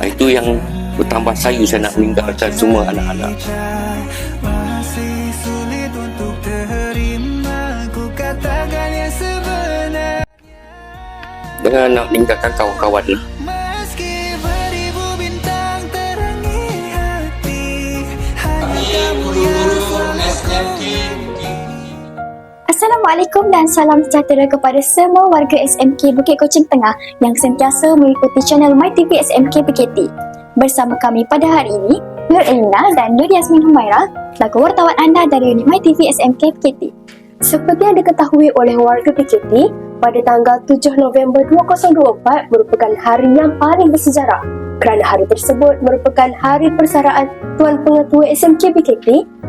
Itu yang bertambah sayu saya nak meninggalkan semua anak-anak. Masih sulit untuk terima, ku katakan yang sebenarnya. Dengan nak meninggalkan kawan-kawan lah. Meski beribu bintang terangi hati, hanya kamu yang selalu. Assalamualaikum dan salam sejahtera kepada semua warga SMK Bukit Kocing Tengah yang sentiasa mengikuti channel MyTV SMK PKT. Bersama kami pada hari ini, Nur Elina dan Nur Yasmin Humaira, selaku wartawan anda dari unit MyTV SMK PKT. Seperti yang diketahui oleh warga PKT, pada tanggal 7 November 2024 merupakan hari yang paling bersejarah kerana hari tersebut merupakan hari persaraan Tuan Pengetua SMK PKT,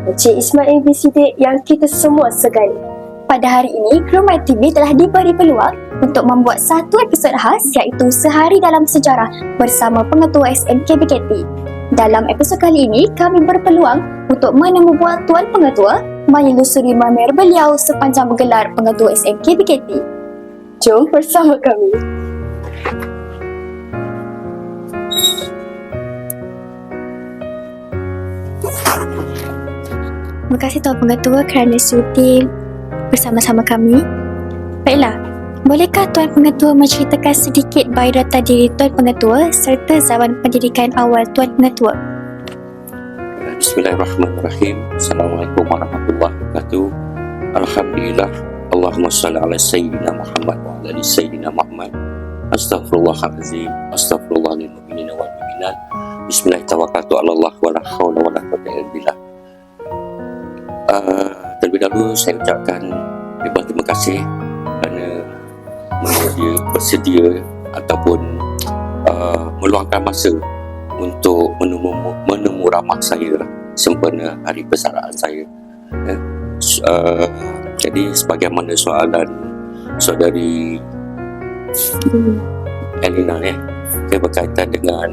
Encik Ismail bin Siddiq yang kita semua segani. Pada hari ini, kru MyTV telah diberi peluang untuk membuat satu episod khas iaitu Sehari Dalam Sejarah bersama Pengetua SMK PKT. Dalam episod kali ini, kami berpeluang untuk menemu bual Tuan Pengetua menyelusuri mamer beliau sepanjang bergelar Pengetua SMK PKT. Jom bersama kami. Terima kasih Tuan Pengetua kerana sudi bersama-sama kami. Baiklah, bolehkah Tuan Pengetua menceritakan sedikit biodata diri Tuan Pengetua serta zaman pendidikan awal Tuan Pengetua? Bismillahirrahmanirrahim. Assalamualaikum warahmatullahi wabarakatuh. Alhamdulillah. Allahumma salli ala Sayyidina Muhammad wa ala ali Sayyidina Muhammad. Astaghfirullahaladzim. Astaghfirullah lil mu'minina wal mu'minat. Bismillahirrahmanirrahim. Ala Allah wa la hawla wa la quwwata illa billah. Terlebih dahulu saya ucapkan ribuan terima kasih kerana bersedia ataupun meluangkan masa untuk menemu ramah saya sempena hari persaraan saya. Jadi sebagaimana soalan saudari Elina berkaitan dengan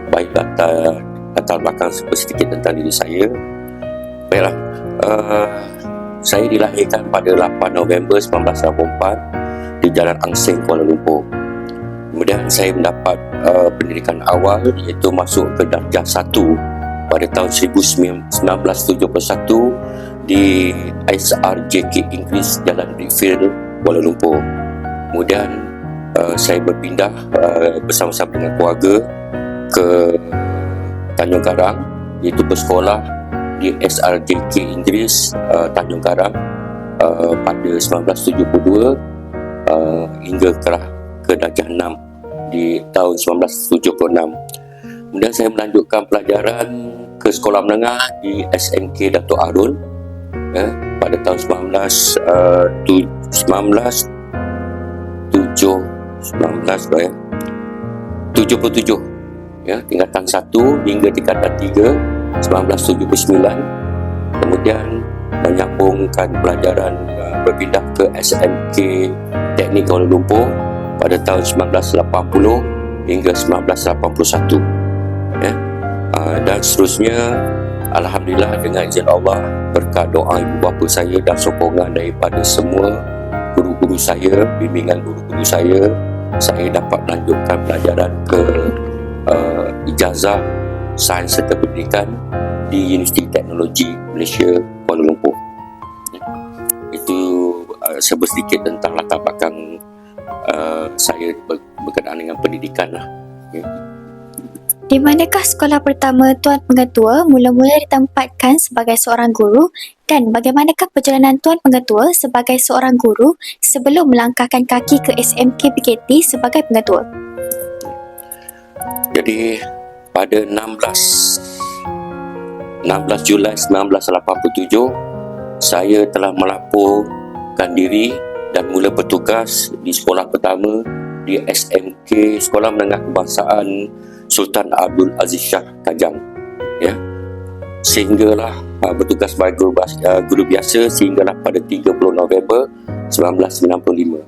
biodata latar belakang sedikit tentang diri saya. Baiklah, saya dilahirkan pada 8 November 1984 di Jalan Angseng, Kuala Lumpur. Kemudian saya mendapat pendidikan awal iaitu masuk ke darjah 1 pada tahun 1971 di SRJK Inggeris Jalan Brickfield, Kuala Lumpur. Kemudian saya berpindah bersama-sama dengan keluarga ke Tanjung Karang iaitu bersekolah di SRJK Inggeris Tanjung Karang pada 1972 hingga ke darjah 6 di tahun 1976. Kemudian saya melanjutkan pelajaran ke sekolah menengah di SMK Dato' Harun pada tahun 1977 tingkatan 1 hingga tingkatan 3 1979. Kemudian menyambungkan pelajaran berpindah ke SMK Teknik Kuala Lumpur pada tahun 1980 hingga 1981. Dan seterusnya, alhamdulillah dengan izin Allah, berkat doa ibu bapa saya dan sokongan daripada semua guru-guru saya, bimbingan guru-guru saya dapat melanjutkan pelajaran ke ijazah Sains serta Pendidikan di Universiti Teknologi Malaysia, Kuala Lumpur. Itu sebut sedikit tentang latar belakang saya berkenaan dengan pendidikan lah. Di manakah sekolah pertama Tuan Pengetua mula-mula ditempatkan sebagai seorang guru dan bagaimanakah perjalanan Tuan Pengetua sebagai seorang guru sebelum melangkahkan kaki ke SMK PKT sebagai pengetua? Jadi pada 16 Julai 1987 saya telah melaporkan diri dan mula bertugas di sekolah pertama di SMK Sekolah Menengah Kebangsaan Sultan Abdul Aziz Shah Kajang, sehinggalah bertugas sebagai guru biasa sehinggalah pada 30 November 1995.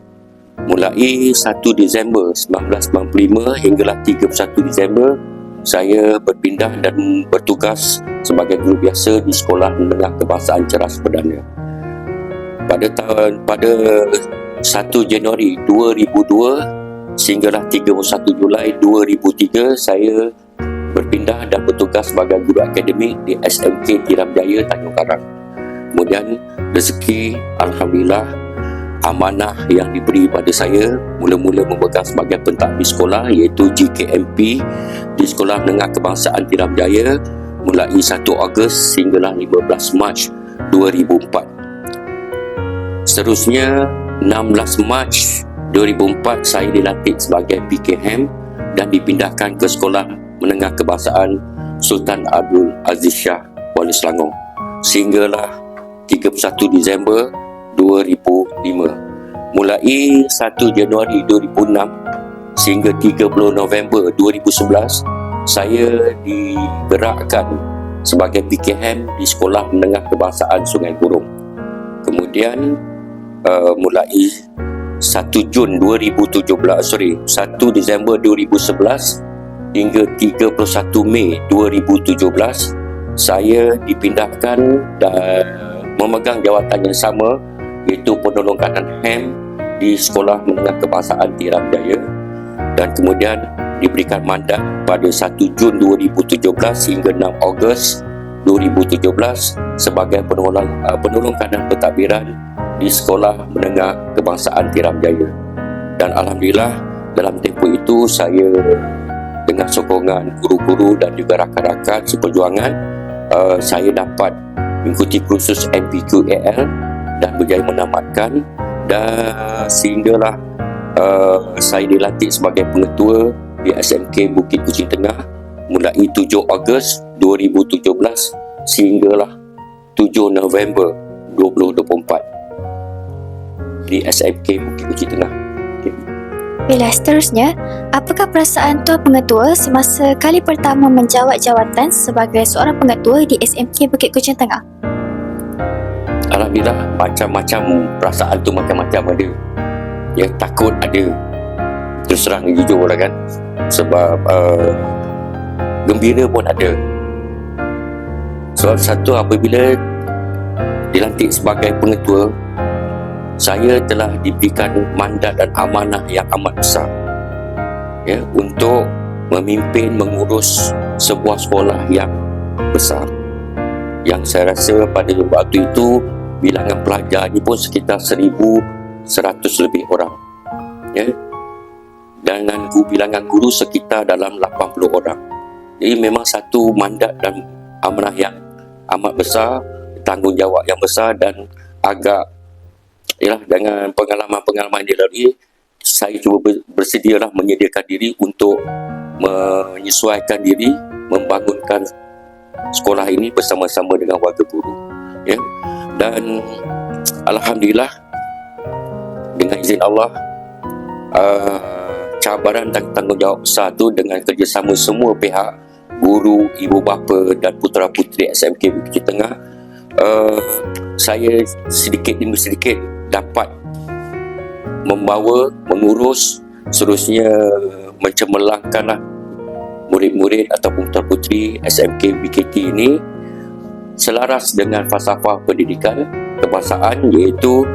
Mulai 1 Disember 1995 hinggalah 31 Disember saya berpindah dan bertugas sebagai guru biasa di Sekolah Menengah Kebangsaan Ceras Perdana. Pada 1 Januari 2002 sehinggalah 31 Julai 2003 saya berpindah dan bertugas sebagai guru akademik di SMK Tiram Jaya Tanjung Karang. Kemudian rezeki, alhamdulillah, amanah yang diberi pada saya mula-mula memegang sebagai pentadbir sekolah iaitu GKMP di Sekolah Menengah Kebangsaan Tiram Jaya mulai 1 Ogos sehinggalah 15 Mac 2004. Seterusnya 16 Mac 2004 saya dilantik sebagai PKM dan dipindahkan ke Sekolah Menengah Kebangsaan Sultan Abdul Aziz Shah Kuala Selangor sehinggalah 31 Disember 2005. Mulai 1 Januari 2006 sehingga 30 November 2011 saya digerakkan sebagai PKM di Sekolah Menengah Kebangsaan Sungai Burong. Kemudian mulai 1 Disember 2011 hingga 31 Mei 2017 saya dipindahkan dan memegang jawatan yang sama iaitu penolong kanan HAM di Sekolah Menengah Kebangsaan Tiram Jaya dan kemudian diberikan mandat pada 1 Jun 2017 hingga 6 Ogos 2017 sebagai penolong kanan pentadbiran di Sekolah Menengah Kebangsaan Tiram Jaya. Dan alhamdulillah dalam tempoh itu saya dengan sokongan guru-guru dan juga rakan-rakan seperjuangan saya dapat mengikuti kursus MPQAL dan berjaya menamatkan dan sehinggalah saya dilantik sebagai pengetua di SMK Bukit Kuching Tengah mulai 7 Ogos 2017 sehinggalah 7 November 2024 di SMK Bukit Kuching Tengah. Bila seterusnya, apakah perasaan Tuan Pengetua semasa kali pertama menjawat jawatan sebagai seorang pengetua di SMK Bukit Kuching Tengah? Alhamdulillah, macam-macam perasaan tu macam-macam ada. Ya, takut ada. Terus terang jujur lah kan. Sebab gembira pun ada. Soal satu, apabila dilantik sebagai pengetua, saya telah diberikan mandat dan amanah yang amat besar ya, untuk memimpin, mengurus sebuah sekolah yang besar yang saya rasa pada waktu itu bilangan pelajarnya pun sekitar 1,100 lebih orang ya, dengan bilangan guru sekitar dalam 80 orang. Jadi memang satu mandat dan amanah yang amat besar, tanggungjawab yang besar dan agak dengan pengalaman-pengalaman yang dilalui, saya cuba bersedialah menyediakan diri untuk menyesuaikan diri, membangunkan sekolah ini bersama-sama dengan warga guru. Ya. Dan alhamdulillah dengan izin Allah, cabaran dan tanggungjawab besar itu dengan kerjasama semua pihak, guru, ibu bapa dan putera-puteri SMK Bukit Kuching Tengah, saya sedikit demi sedikit dapat membawa, mengurus, seterusnya mencemerlangkanlah murid-murid ataupun putera-puteri SMK BKT ini selaras dengan falsafah pendidikan kebangsaan iaitu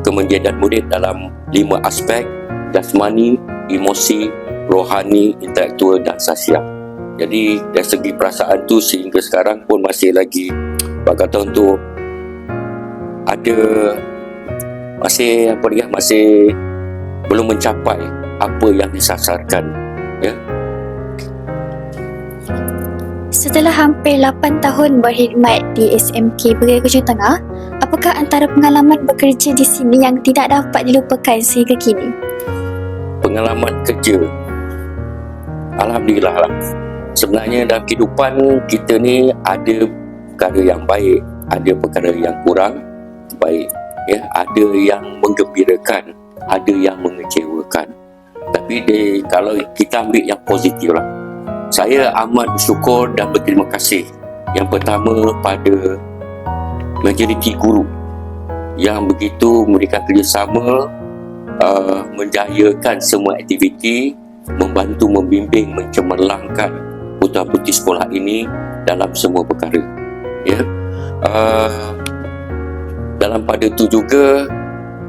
kemenjadian murid dalam 5 aspek: jasmani, emosi, rohani, intelektual dan sosial. Jadi dari segi perasaan tu sehingga sekarang pun masih lagi kata untuk ada masih belum mencapai apa yang disasarkan ya. Setelah hampir 8 tahun berkhidmat di SMK Bukit Kuching Tengah, apakah antara pengalaman bekerja di sini yang tidak dapat dilupakan sehingga kini? Pengalaman kerja, alhamdulillah lah. Sebenarnya dalam kehidupan kita ni ada perkara yang baik, ada perkara yang kurang baik ya, ada yang menggembirakan, ada yang mengecewakan. Tapi kalau kita ambil yang positif lah, saya amat bersyukur dan berterima kasih yang pertama pada majoriti guru yang begitu memberikan kerjasama, menjayakan semua aktiviti, membantu, membimbing, mencemerlangkan putera-puteri sekolah ini dalam semua perkara ya. Dalam pada itu juga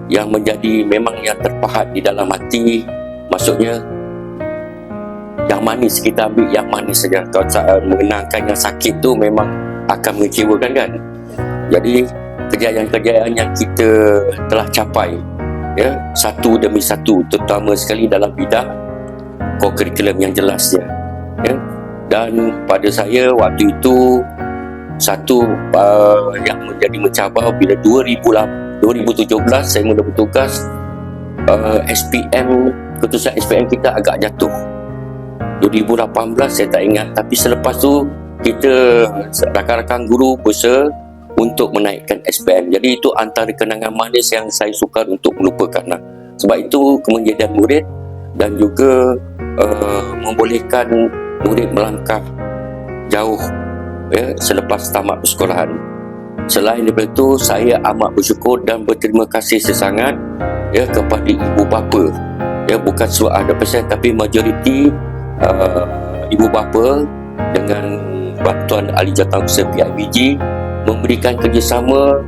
yang menjadi memang yang terpahat di dalam hati, maksudnya yang manis, kita ambil yang manis saja. Kalau mengenangkan yang sakit tu memang akan mengecewakan kan. Jadi kejayaan-kejayaan yang kita telah capai, ya, satu demi satu, terutama sekali dalam bidang kurikulum yang jelas, ya. Dan pada saya waktu itu satu yang menjadi mencabar bila 2017 saya mula bertugas, SPM, keputusan SPM kita agak jatuh. 2018 saya tak ingat, tapi selepas tu kita rakan-rakan guru berusaha untuk menaikkan SPM. Jadi itu antara kenangan manis yang saya sukar untuk melupakan lah. Sebab itu kemenjadian murid dan juga membolehkan murid melangkah jauh, ya, selepas tamat persekolahan. Selain daripada itu, saya amat bersyukur dan berterima kasih sesangat, ya, kepada ibu bapa, ya, bukan seluruh 100% tapi majoriti ibu bapa dengan bantuan ahli jawatankuasa PIBG memberikan kerjasama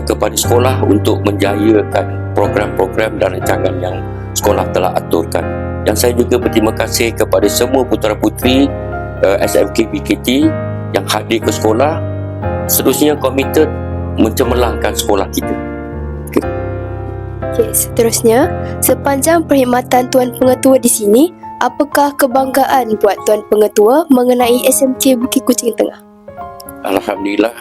kepada sekolah untuk menjayakan program-program dan rancangan yang sekolah telah aturkan. Dan saya juga berterima kasih kepada semua putera-puteri SMK BKT yang hadir ke sekolah, seterusnya komited mencemerlangkan sekolah kita. Okey, seterusnya, sepanjang perkhidmatan Tuan Pengetua di sini, apakah kebanggaan buat Tuan Pengetua mengenai SMK Bukit Kuching Tengah? Alhamdulillah,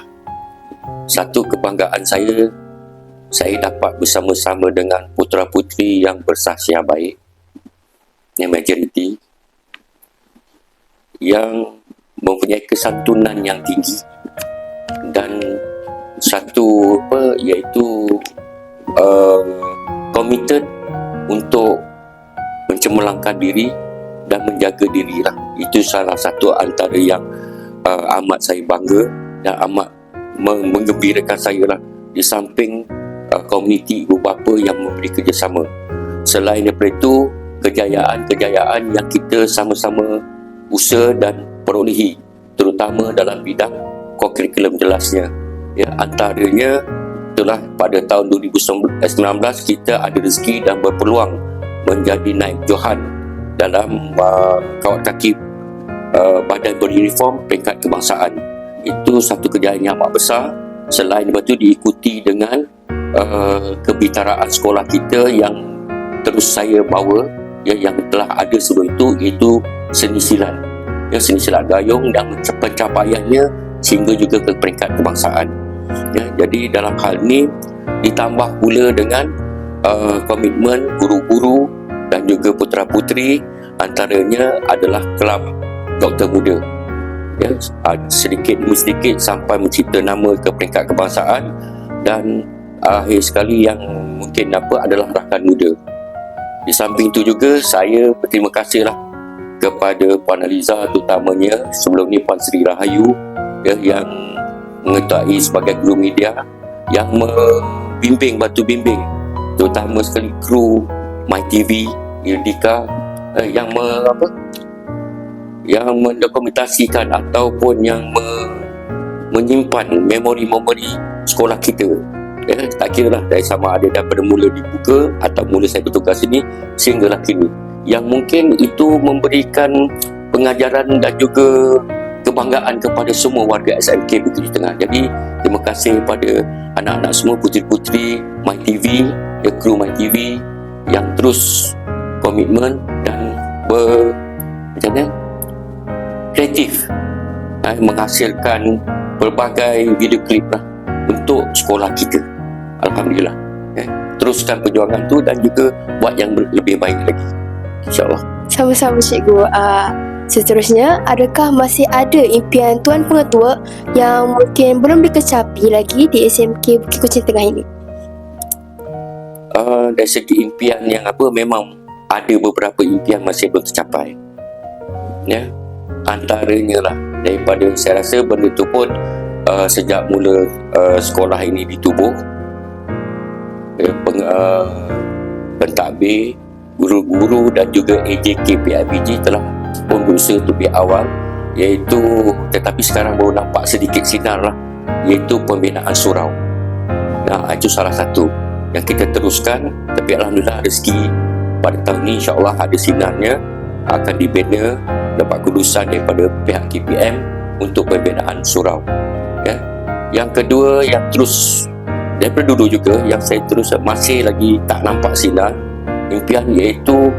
satu kebanggaan saya dapat bersama-sama dengan putera-puteri yang bersahsiah baik, yang majoriti, yang mempunyai kesantunan yang tinggi, dan satu iaitu komited untuk mencemerlangkan diri dan menjaga diri lah. Itu salah satu antara yang amat saya bangga dan amat menggembirakan saya lah, di samping komuniti ibu bapa yang memberi kerjasama. Selain daripada itu, kejayaan-kejayaan yang kita sama-sama usaha dan perolehi, terutama dalam bidang kurikulum jelasnya, ya, antaranya itulah pada tahun 2019 kita ada rezeki dan berpeluang menjadi naib johan dalam kawat kaki badan beruniform peringkat kebangsaan. Itu satu kejayaan yang amat besar. Selain itu diikuti dengan kebitaraan sekolah kita yang terus saya bawa, ya, yang telah ada sebelum itu, iaitu seni silat, ya, seni silat gayung, dan pencapaiannya sehingga juga ke peringkat kebangsaan, ya. Jadi dalam hal ini ditambah pula dengan komitmen guru-guru dan juga putera-puteri, antaranya adalah kelab doktor muda, ya, sedikit demi sedikit sampai mencipta nama ke peringkat kebangsaan. Dan akhir sekali yang mungkin adalah rakan muda. Di samping itu juga saya berterima kasihlah kepada Puan Aliza, terutamanya sebelum ni Puan Sri Rahayu, ya, yang mengetahui sebagai guru media yang membimbing, bantu bimbing, terutama sekali kru MyTV, Irdika, yang mendokumentasikan ataupun yang menyimpan memori-memori sekolah kita, ya, tak kira lah dari sama ada daripada mula dibuka atau mula saya bertugas ini sehinggalah kini, yang mungkin itu memberikan pengajaran dan juga kebanggaan kepada semua warga SMK Bukit Tengah. Jadi terima kasih kepada anak-anak semua, puteri-puteri MyTV, ya, kru MyTV yang terus komitmen dan kreatif, menghasilkan pelbagai video klip lah untuk sekolah kita. Alhamdulillah, ya. Teruskan perjuangan tu dan juga buat yang lebih baik lagi, insyaAllah. Sama-sama cikgu. Seterusnya, adakah masih ada impian Tuan Pengetua yang mungkin belum dikecapi lagi di SMK Bukit Kuching Tengah ini? Dari segi impian yang memang ada beberapa impian masih belum tercapai, ya. Antaranya lah, daripada saya rasa benda tu pun sejak mula sekolah ini ditubuh, pentadbir, guru-guru dan juga AJK PIBG telah pun berusaha lebih awal, iaitu, tetapi sekarang baru nampak sedikit sinar lah, iaitu pembinaan surau. Nah, itu salah satu yang kita teruskan, tapi alhamdulillah rezeki pada tahun ini insyaAllah ada sinarnya, akan dibina, dapat kelulusan daripada pihak KPM untuk pembinaan surau. Ya. Yang kedua, yang terus daripada dulu juga yang saya terus masih lagi tak nampak sinar impian, iaitu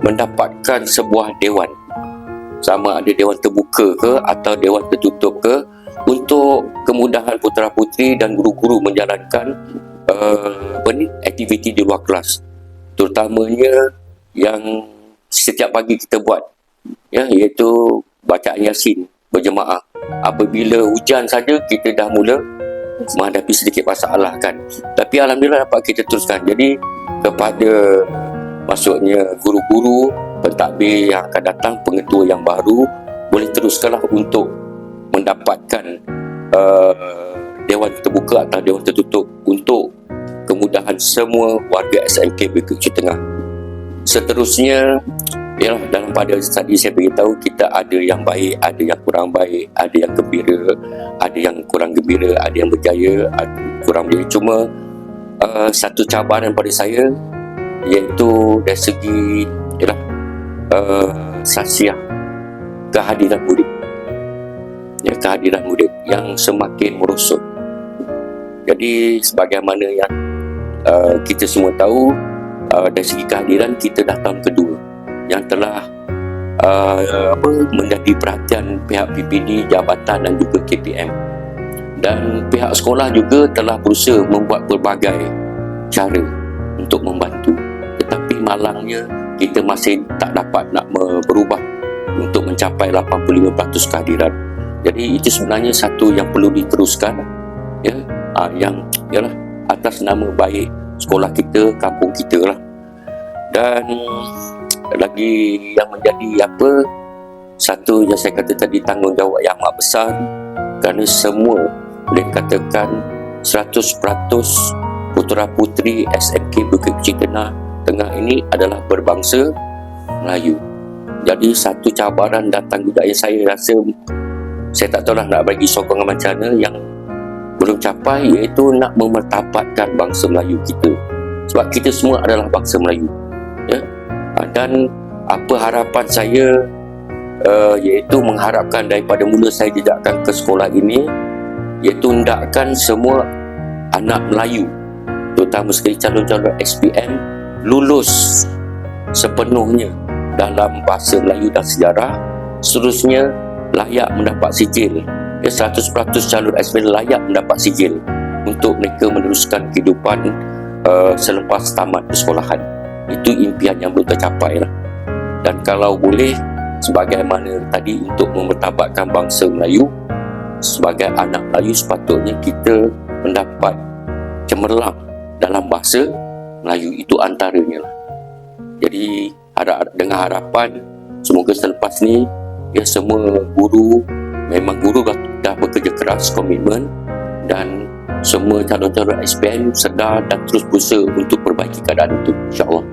mendapatkan sebuah dewan, sama ada dewan terbuka ke atau dewan tertutup ke, untuk kemudahan putera-puteri dan guru-guru menjalankan aktiviti di luar kelas, terutamanya yang setiap pagi kita buat, ya, iaitu bacaan Yasin berjemaah. Apabila hujan saja kita dah mula menghadapi sedikit masalah kan, tapi alhamdulillah dapat kita teruskan. Jadi kepada maksudnya guru-guru, pentadbir yang akan datang, pengetua yang baru, boleh teruskanlah untuk mendapatkan dewan terbuka atau dewan tertutup untuk kemudahan semua warga SMK Bukit Kecil Tengah. Seterusnya, ialah dalam pada tadi saya beritahu, kita ada yang baik, ada yang kurang baik, ada yang gembira, ada yang kurang gembira, ada yang berjaya, ada kurang berjaya. Cuma satu cabaran pada saya, iaitu dari segi ialah sasiah kehadiran murid, ya, kehadiran murid yang semakin merosot. Jadi sebagaimana yang kita semua tahu, dari segi kehadiran kita dah tahun kedua yang telah menjadi perhatian pihak PPD, jabatan dan juga KPM, dan pihak sekolah juga telah berusaha membuat berbagai cara untuk membantu, tetapi malangnya kita masih tak dapat nak berubah untuk mencapai 85% kehadiran. Jadi itu sebenarnya satu yang perlu diteruskan, ya, yang ialah atas nama baik sekolah kita, kampung kita lah. Dan lagi yang menjadi satu yang saya kata tadi, tanggungjawab yang amat besar, kerana semua boleh katakan 100% putera-puteri SMK Bukit Kecil Tengah ini adalah berbangsa Melayu. Jadi satu cabaran dan tanggungjawab yang saya rasa, saya tak tahulah nak bagi sokongan macam mana, yang belum capai, iaitu nak memertabatkan bangsa Melayu kita. Sebab kita semua adalah bangsa Melayu, ya. Dan apa harapan saya, iaitu mengharapkan daripada mula saya jejakkan ke sekolah ini, iaitu hendakkan semua anak Melayu, terutama sekali calon-calon SPM, lulus sepenuhnya dalam bahasa Melayu dan sejarah. Seterusnya layak mendapat sijil, ya, 100% calon SPM layak mendapat sijil untuk mereka meneruskan kehidupan selepas tamat persekolahan. Itu impian yang belum tercapai lah. Dan kalau boleh, sebagaimana tadi, untuk memertabatkan bangsa Melayu, sebagai anak Melayu sepatutnya kita mendapat cemerlang dalam bahasa Melayu, itu antaranya lah. Jadi dengan harapan semoga selepas ni, ya, semua guru, memang guru dah bekerja keras, komitmen, dan semua calon-calon SPM sedar dan terus berusaha untuk perbaiki keadaan itu, insyaAllah.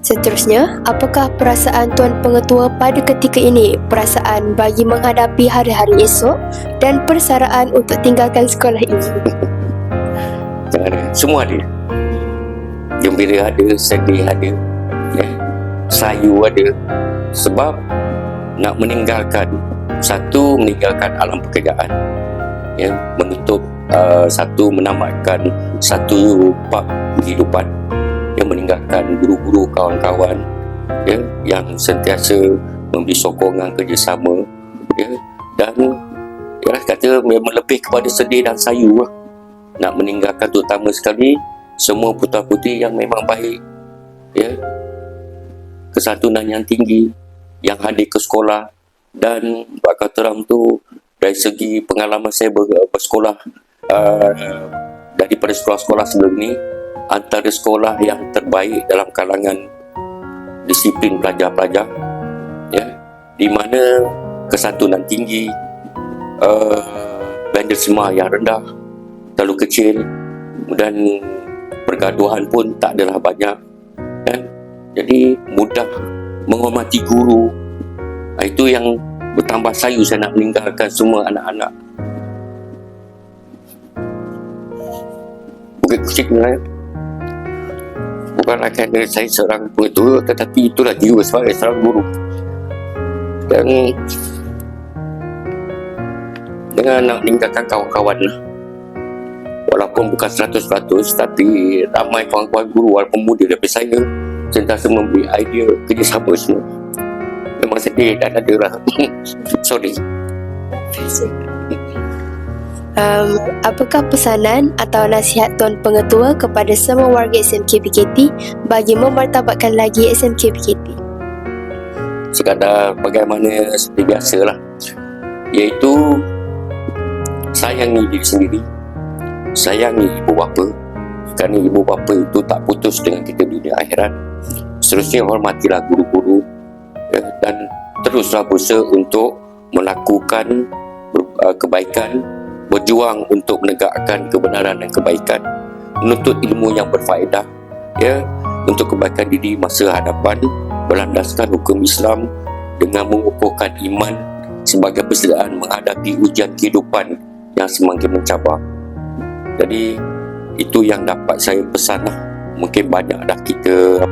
Seterusnya, apakah perasaan Tuan Pengetua pada ketika ini? Perasaan bagi menghadapi hari-hari esok dan persaraan untuk tinggalkan sekolah ini? Semua ada. Gembira ada, sedih ada, ya, sayu ada. Sebab nak meninggalkan alam pekerjaan, ya, menutup menamatkan satu bab kehidupan, yang meninggalkan guru-guru, kawan-kawan, ya, yang sentiasa memberi sokongan kerjasama, ya, dan ya, kata memang lebih kepada sedih dan sayu lah. Nak meninggalkan terutama sekali semua putera-puteri yang memang baik, ya, kesantunan yang tinggi, yang hadir ke sekolah. Dan buat kata orang tu, dari segi pengalaman saya bersekolah daripada sekolah-sekolah sebelum ni, antara sekolah yang terbaik dalam kalangan disiplin pelajar-pelajar, ya, di mana kesantunan tinggi, bandar semar yang rendah, terlalu kecil, dan pergaduhan pun tak adalah banyak, kan? Jadi mudah menghormati guru. Itu yang bertambah sayu saya nak meninggalkan semua anak-anak Bukit Kecil Tengah. Bukanlah kerana saya seorang pengetua, tetapi itulah jiwa sebagai seorang guru. Dan dengan nak meninggalkan kawan-kawan lah. Walaupun bukan 100%, tapi ramai kawan-kawan guru walaupun muda daripada saya sentiasa memberi idea kerjasama semua. Memang sedih dan ada lah. Sorry. Apakah pesanan atau nasihat Tuan Pengetua kepada semua warga SMK PKT bagi memartabatkan lagi SMK PKT? Sekadar bagaimana seperti biasalah, iaitu sayangi diri sendiri, sayangi ibu bapa, kerana ibu bapa itu tak putus dengan kita dunia akhirat. Seterusnya hormatilah guru-guru, dan teruslah berusaha untuk melakukan kebaikan, berjuang untuk menegakkan kebenaran dan kebaikan, menuntut ilmu yang berfaedah, untuk kebaikan diri masa hadapan, berlandaskan hukum Islam dengan mengukuhkan iman sebagai persediaan menghadapi ujian kehidupan yang semakin mencabar. Jadi itu yang dapat saya pesan lah. Mungkin banyak dah kita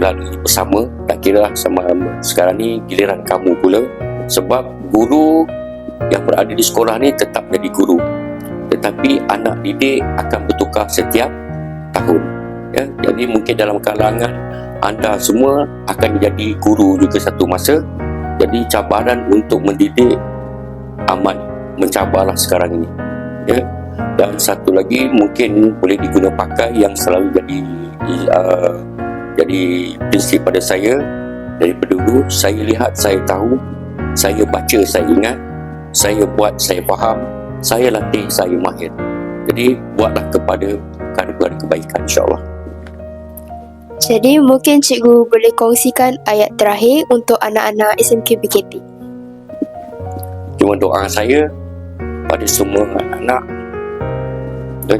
lalui bersama. Tak kira lah sama sekarang ni giliran kamu pula, sebab guru yang berada di sekolah ni tetap jadi guru, tetapi anak didik akan bertukar setiap tahun, jadi mungkin dalam kalangan anda semua akan jadi guru juga satu masa. Jadi cabaran untuk mendidik amat mencabarlah sekarang ini, dan satu lagi mungkin boleh diguna pakai yang selalu jadi prinsip pada saya daripada dulu. Saya lihat, saya tahu, saya baca, saya ingat, saya buat, saya faham, saya latih, saya mahir. Jadi buatlah kepada perkara kebaikan, insyaAllah. Jadi mungkin cikgu boleh kongsikan ayat terakhir untuk anak-anak SMK PKT. Cuma doa saya pada semua anak-anak dan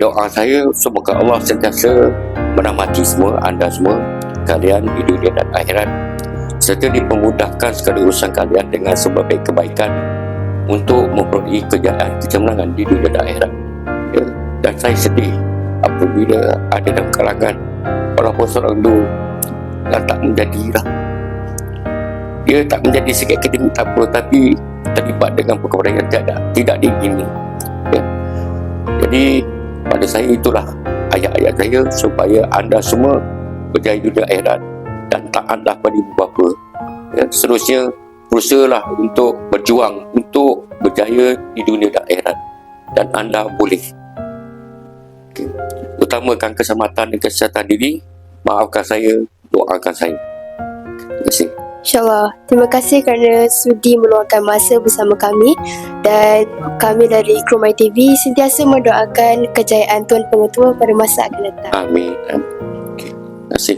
doa saya semoga Allah sentiasa merahmati semua anda semua, kalian di dunia dan akhirat, serta dipermudahkan segala urusan kalian dengan sebaik kebaikan untuk memperoleh kejayaan kemenangan di dunia dan akhirat. Dan saya sedih apabila ada dalam kalangan walaupun seorang dulu dan tak menjadilah, dia tak menjadi segi akademik tak apa, tapi terlibat dengan perkara yang tidak diingini. Jadi pada saya itulah ayat-ayat saya, supaya anda semua berjaya di dunia akhirat dan taatlah pada ibu bapa. Seterusnya berusahalah untuk berjuang untuk berjaya di dunia dan akhirat, dan anda boleh. Utamakan keselamatan dan kesihatan diri. Maafkan saya, doakan saya. Terima kasih. InsyaAllah. Terima kasih kerana sudi meluangkan masa bersama kami, dan kami dari kru MyTV sentiasa mendoakan kejayaan Tuan Pengetua pada masa akan datang. Amin. Terima kasih.